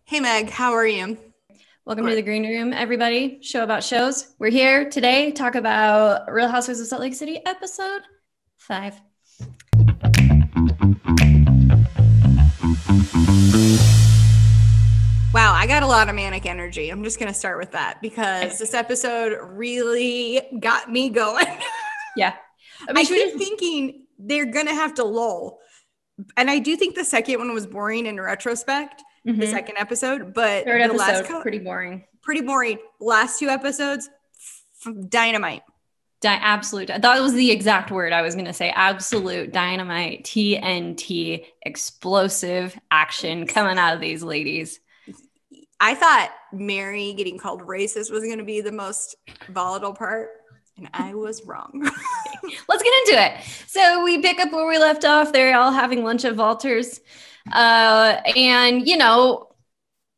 Hey Meg, how are you? Welcome to the Green Room, everybody. Show about shows. We're here today to talk about Real Housewives of Salt Lake City, episode 5. Wow, I got a lot of manic energy. I'm just going to start with that because this episode really got me going. Yeah. I keep thinking they're going to have to lull. And I do think the second one was boring in retrospect, the second episode, but third the episode, pretty boring. Pretty boring. Last 2 episodes, dynamite. Absolute. That was the exact word I was going to say. Absolute dynamite, TNT, explosive action coming out of these ladies. I thought Mary getting called racist was going to be the most volatile part, and I was wrong. Let's get into it. So we pick up where we left off. They're all having lunch at Valter's. And,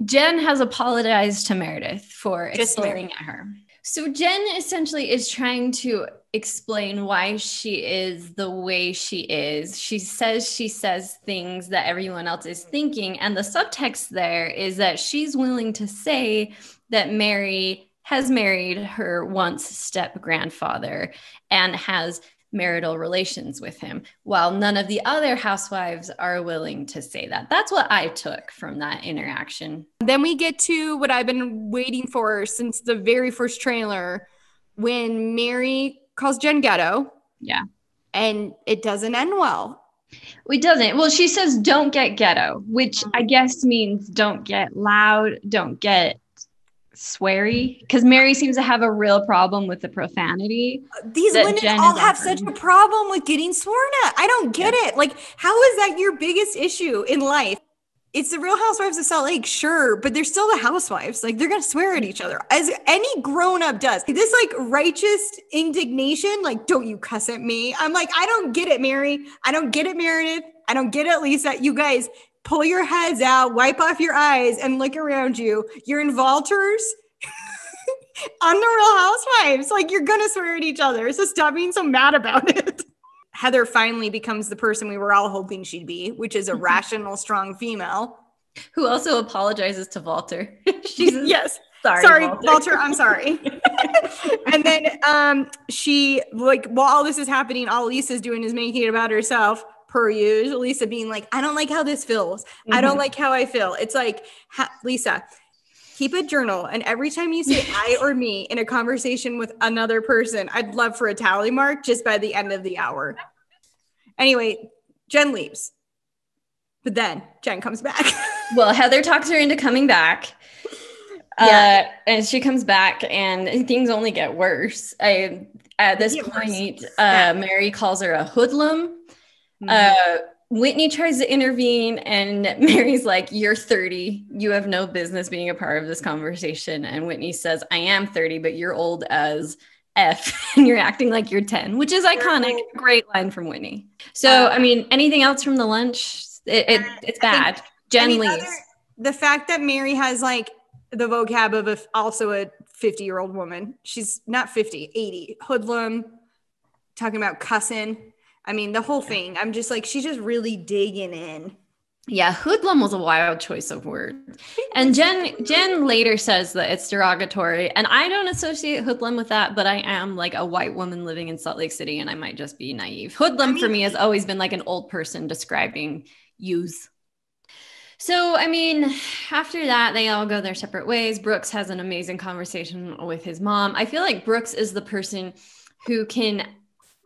Jen has apologized to Meredith for explaining at her. So Jen essentially is trying to explain why she is the way she is. She says things that everyone else is thinking. And the subtext there is that she's willing to say that Mary has married her once step-grandfather and has marital relations with him, while none of the other housewives are willing to say that. That's what I took from that interaction. Then we get to what I've been waiting for since the very first trailer, when Mary calls Jen ghetto. Yeah. And it doesn't end well. It doesn't. Well, she says don't get ghetto, which I guess means don't get loud, don't get sweary, because Mary seems to have a real problem with the profanity. These women all have such a problem with getting sworn at. I don't get it. Like, how is that your biggest issue in life? It's the Real Housewives of Salt Lake, sure, but they're still the housewives. Like, they're going to swear at each other, as any grown-up does. This, righteous indignation, don't you cuss at me. I'm like, I don't get it, Mary. I don't get it, Meredith. I don't get it, Lisa. You guys, pull your heads out, wipe off your eyes, and look around you. You're in Valters on the Real Housewives. You're going to swear at each other. So stop being so mad about it. Heather finally becomes the person we were all hoping she'd be, which is a rational, strong female. Who also apologizes to Valter. She's yes. Sorry, Valter, I'm sorry. And then she, while all this is happening, all Lisa's doing is making it about herself. Per usual, Lisa being like, I don't like how this feels. I don't like how I feel. It's like, Lisa, keep a journal. And every time you say I or me in a conversation with another person, I'd love for a tally mark just by the end of the hour. Anyway, Jen leaves. But then Jen comes back. Well, Heather talks her into coming back. Yeah. And she comes back and things only get worse. At this point, Mary calls her a hoodlum. Whitney tries to intervene and Mary's like, you're 30. You have no business being a part of this conversation. And Whitney says, I am 30, but you're old as F and you're acting like you're 10, which is iconic. Great line from Whitney. So, anything else from the lunch? It's bad. Jen leaves. The fact that Mary has the vocab of also a 50-year-old woman. She's not 50, 80. Hoodlum, talking about cussing. The whole thing. I'm just she's just really digging in. Yeah, hoodlum was a wild choice of words. And Jen later says that it's derogatory. And I don't associate hoodlum with that, but I am a white woman living in Salt Lake City, and I might just be naive. Hoodlum for me has always been an old person describing youth. So, after that, they all go their separate ways. Brooks has an amazing conversation with his mom. I feel like Brooks is the person who can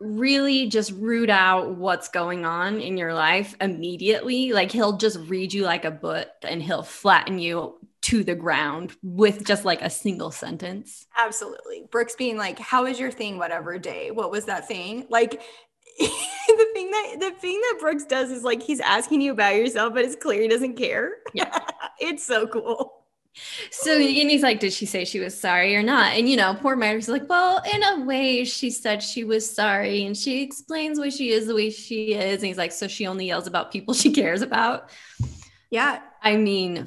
really just root out what's going on in your life immediately. He'll just read you like a book and he'll flatten you to the ground with just a single sentence. Absolutely. Brooks being how is your thing, whatever day? What was that thing? The thing that Brooks does is he's asking you about yourself, but it's clear he doesn't care. Yeah. It's so cool. So, and he's like, did she say she was sorry or not? And, poor Meredith's like, well, in a way, she said she was sorry. And she explains why she is the way she is. And he's like, so she only yells about people she cares about. Yeah.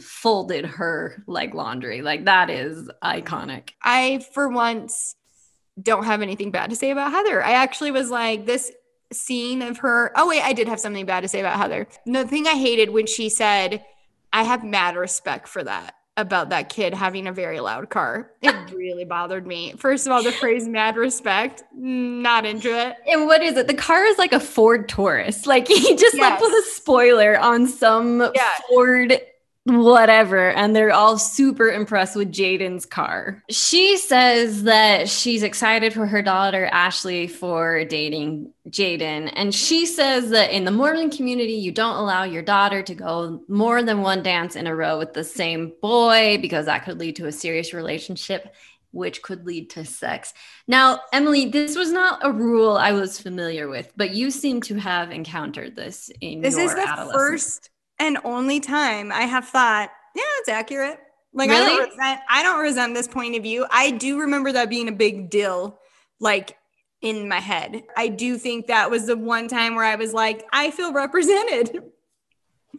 Folded her like laundry. That is iconic. I, for once, don't have anything bad to say about Heather. I actually was this scene of her. Oh, wait, I did have something bad to say about Heather. The thing I hated when she said, I have mad respect for that, about that kid having a very loud car. It really bothered me. First of all, the phrase mad respect, not into it. And what is it? The car is like a Ford Taurus. Like he just like put a spoiler on some Ford whatever, and they're all super impressed with Jaden's car. She says that she's excited for her daughter Ashley for dating Jaden, and she says that in the Mormon community you don't allow your daughter to go more than one dance in a row with the same boy because that could lead to a serious relationship, which could lead to sex. Now, Emily, this was not a rule I was familiar with, but you seem to have encountered this in your adolescence. This is the first and only time I have thought, yeah, it's accurate. Like, really? I don't resent this point of view. I do remember that being a big deal, like, in my head. I do think that was the one time where I was like, I feel represented.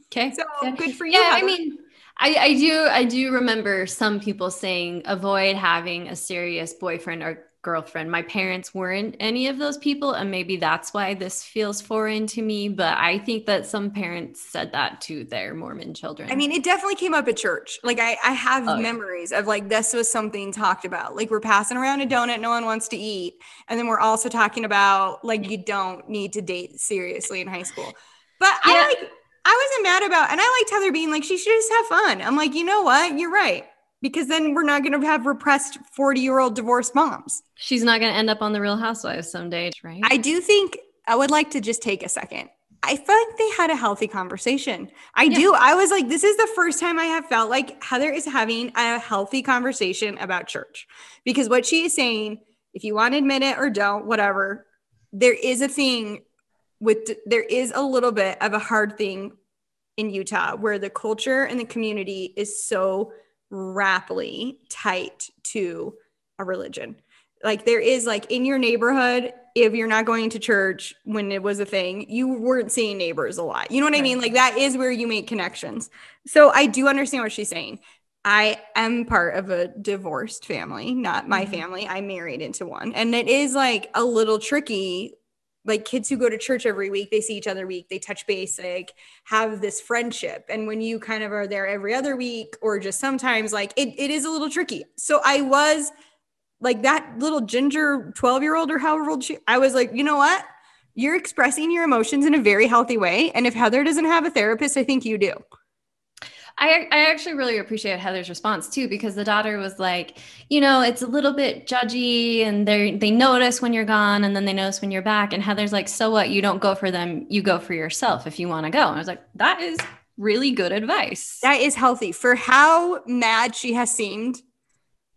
Okay. So good for you. Yeah, Heather. I mean, I do remember some people saying avoid having a serious boyfriend or girlfriend. My parents weren't any of those people, and maybe that's why this feels foreign to me, but I think that some parents said that to their Mormon children. I mean, it definitely came up at church. Like I have memories of like this was something talked about. Like we're passing around a donut no one wants to eat, and then we're also talking about like you don't need to date seriously in high school. But I wasn't mad about, and I liked Heather being like, she should just have fun. I'm like, you know what? You're right. Because then we're not going to have repressed 40-year-old divorced moms. She's not going to end up on the Real Housewives someday, right? I do think I would like to just take a second. I feel like they had a healthy conversation. I do. I was like, this is the first time I have felt like Heather is having a healthy conversation about church. Because what she is saying, if you want to admit it or don't, whatever, there is a thing there is a little bit of a hard thing in Utah where the culture and the community is so rapidly tight to a religion. Like there is like in your neighborhood, if you're not going to church when it was a thing, you weren't seeing neighbors a lot. You know what I mean? Like that is where you make connections. So I do understand what she's saying. I am part of a divorced family, not my family. I married into one. And it is like a little tricky. Like kids who go to church every week, they see each other week, they touch base, like have this friendship. And when you kind of are there every other week or just sometimes, like it is a little tricky. So I was like that little ginger 12-year-old or however old I was like, you know what? You're expressing your emotions in a very healthy way. And if Heather doesn't have a therapist, I think you do. I actually really appreciate Heather's response too, because the daughter was like, you know, it's a little bit judgy and they notice when you're gone and then they notice when you're back. And Heather's like, so what? You don't go for them. You go for yourself if you want to go. And I was like, that is really good advice. That is healthy for how mad she has seemed.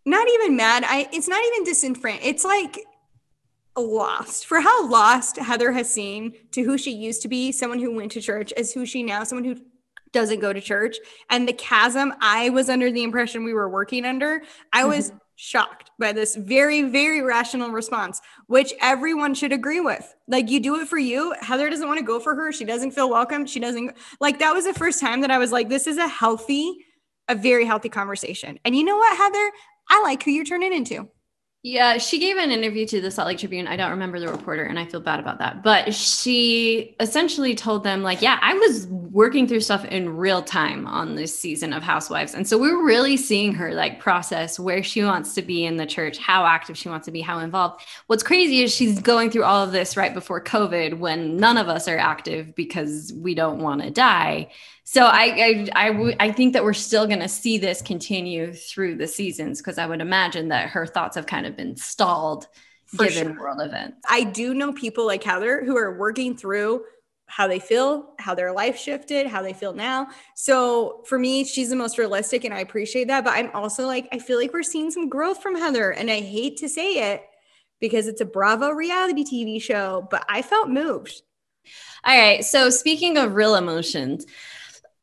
Not even mad. It's not even disenfranchised. It's like lost for how lost Heather has seemed to who she used to be, someone who went to church, as who she now, someone who doesn't go to church. And the chasm I was under the impression we were working under, I was shocked by this very, very rational response, which everyone should agree with. Like you do it for you. Heather doesn't want to go for her. She doesn't feel welcome. She doesn't like, that was the first time that I was like, this is a very healthy conversation. And you know what, Heather, I like who you're turning into. Yeah, she gave an interview to the Salt Lake Tribune. I don't remember the reporter, and I feel bad about that. But she essentially told them, like, yeah, I was working through stuff in real time on this season of Housewives. And so we're really seeing her, like, process where she wants to be in the church, how active she wants to be, how involved. What's crazy is she's going through all of this right before COVID when none of us are active because we don't want to die. So I think that we're still going to see this continue through the seasons because I would imagine that her thoughts have kind of been stalled given world events. I do know people like Heather who are working through how they feel, how their life shifted, how they feel now. So for me, she's the most realistic and I appreciate that. But I'm also like, I feel like we're seeing some growth from Heather and I hate to say it because it's a Bravo reality TV show, but I felt moved. All right. So speaking of real emotions,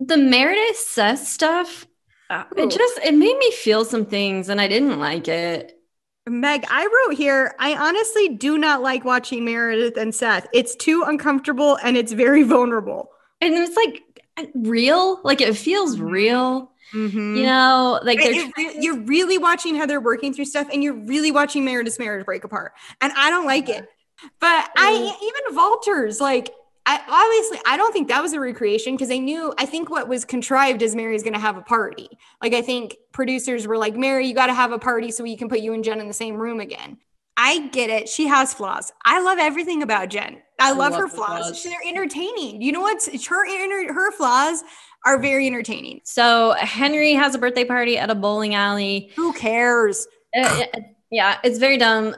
the Meredith Seth stuff, it made me feel some things and I didn't like it. Meg, I wrote here, I honestly do not like watching Meredith and Seth. It's too uncomfortable and it's very vulnerable. And it's like real, like it feels real. Mm-hmm. You know, like you're really watching Heather working through stuff and you're really watching Meredith's marriage break apart. And I don't like it. But even Valter's like, I don't think that was a recreation because I think what was contrived is Mary's going to have a party. Like, I think producers were like, Mary, you got to have a party so we can put you and Jen in the same room again. I get it. She has flaws. I love everything about Jen. I love her flaws. They're entertaining. You know what's her flaws are very entertaining. So Henry has a birthday party at a bowling alley. Who cares? Yeah, it's very dumb.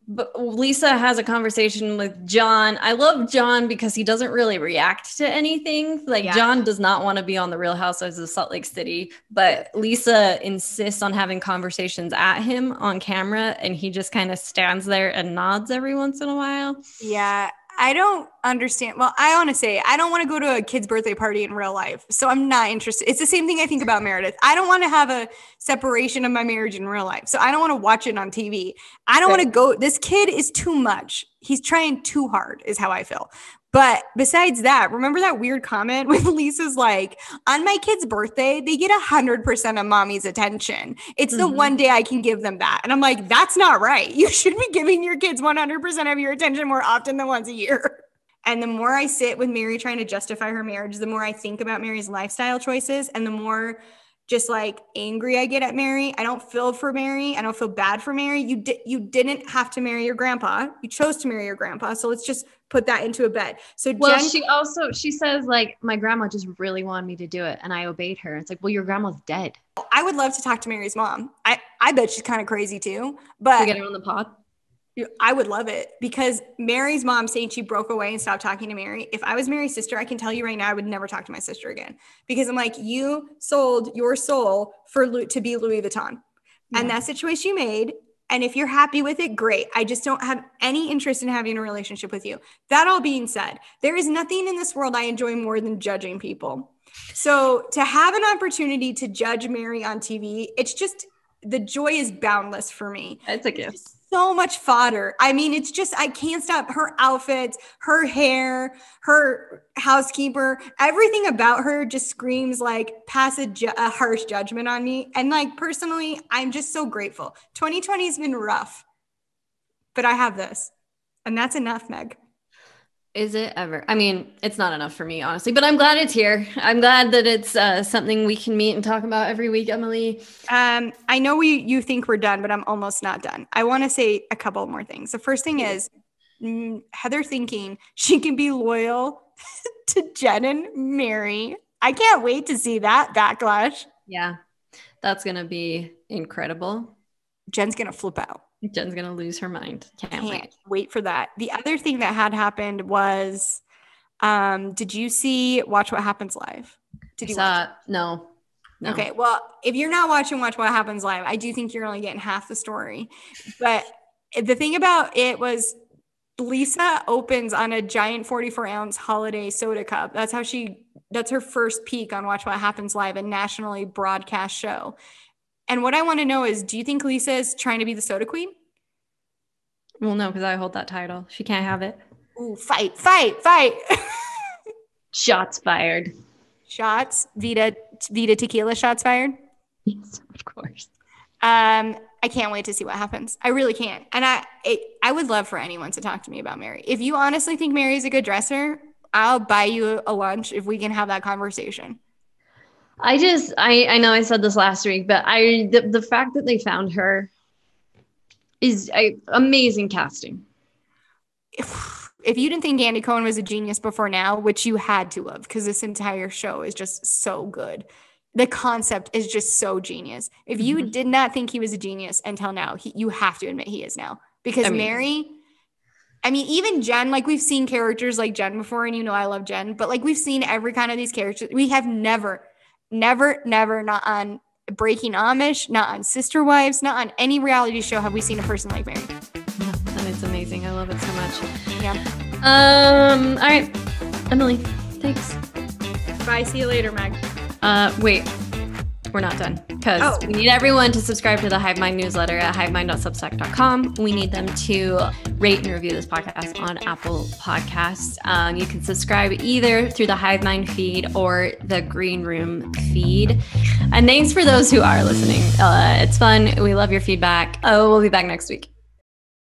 But Lisa has a conversation with John. I love John because he doesn't really react to anything. Like, John does not want to be on the Real Housewives of Salt Lake City, but Lisa insists on having conversations at him on camera, and he just kind of stands there and nods every once in a while. Yeah, I don't understand. Well, I want to say I don't want to go to a kid's birthday party in real life, so I'm not interested. It's the same thing I think about Meredith. I don't want to have a separation of my marriage in real life, so I don't want to watch it on TV. I don't want to go. This kid is too much. He's trying too hard, is how I feel. But besides that, remember that weird comment with Lisa's like, on my kid's birthday, they get 100% of mommy's attention. It's the one day I can give them that. And I'm like, that's not right. You should be giving your kids 100% of your attention more often than once a year. And the more I sit with Mary trying to justify her marriage, the more I think about Mary's lifestyle choices and the more just like angry I get at Mary. I don't feel for Mary. I don't feel bad for Mary. You didn't have to marry your grandpa. You chose to marry your grandpa. So let's just put that into a bed. So Jen, she says like, my grandma just really wanted me to do it and I obeyed her. It's like, well, your grandma's dead. I would love to talk to Mary's mom. I bet she's kind of crazy too, but we get her on the pod. I would love it because Mary's mom saying she broke away and stopped talking to Mary. If I was Mary's sister, I can tell you right now, I would never talk to my sister again because I'm like, you sold your soul to be Louis Vuitton. And that's the choice you made. And if you're happy with it, great. I just don't have any interest in having a relationship with you. That all being said, there is nothing in this world I enjoy more than judging people. So to have an opportunity to judge Mary on TV, it's just, the joy is boundless for me. It's a gift. So much fodder. I mean, it's just, I can't stop her outfits, her hair, her housekeeper, everything about her just screams like pass a harsh judgment on me. And like, personally, I'm just so grateful. 2020 has been rough, but I have this and that's enough, Meg. Is it ever? I mean, it's not enough for me, honestly, but I'm glad it's here. I'm glad that it's something we can meet and talk about every week, Emily. I know you think we're done, but I'm almost not done. I want to say a couple more things. The first thing is Heather thinking she can be loyal to Jen and Mary. I can't wait to see that backlash. Yeah, that's going to be incredible. Jen's going to flip out. Jen's going to lose her mind. Can't wait for that. The other thing that had happened was, did you see Watch What Happens Live? Did you watch it? No. Okay. Well, if you're not watching Watch What Happens Live, I do think you're only getting half the story. But the thing about it was Lisa opens on a giant 44-ounce holiday soda cup. That's her first peek on Watch What Happens Live, a nationally broadcast show. And what I want to know is, do you think Lisa is trying to be the soda queen? Well, no, because I hold that title. She can't have it. Ooh, fight. Shots fired. Shots? Vita tequila shots fired? Yes, of course. I can't wait to see what happens. I really can't. And I would love for anyone to talk to me about Mary. If you honestly think Mary's a good dresser, I'll buy you a lunch if we can have that conversation. I know I said this last week, but the fact that they found her is amazing casting. If you didn't think Andy Cohen was a genius before now, which you had to have, because this entire show is just so good. The concept is just so genius. If you did not think he was a genius until now, you have to admit he is now. Because Mary, even Jen, like we've seen characters like Jen before, and I love Jen, but like we've seen every kind of these characters. We have never, not on Breaking Amish, not on Sister Wives, not on any reality show have we seen a person like Mary. Yeah, and it's amazing. I love it so much. Yeah. All right, Emily, thanks. Bye. See you later, Meg. Wait, we're not done because we need everyone to subscribe to the Hive Mind newsletter at hivemind.substack.com. We need them to rate and review this podcast on Apple Podcasts. You can subscribe either through the Hive Mind feed or the Green Room feed. And thanks for those who are listening. It's fun. We love your feedback. We'll be back next week.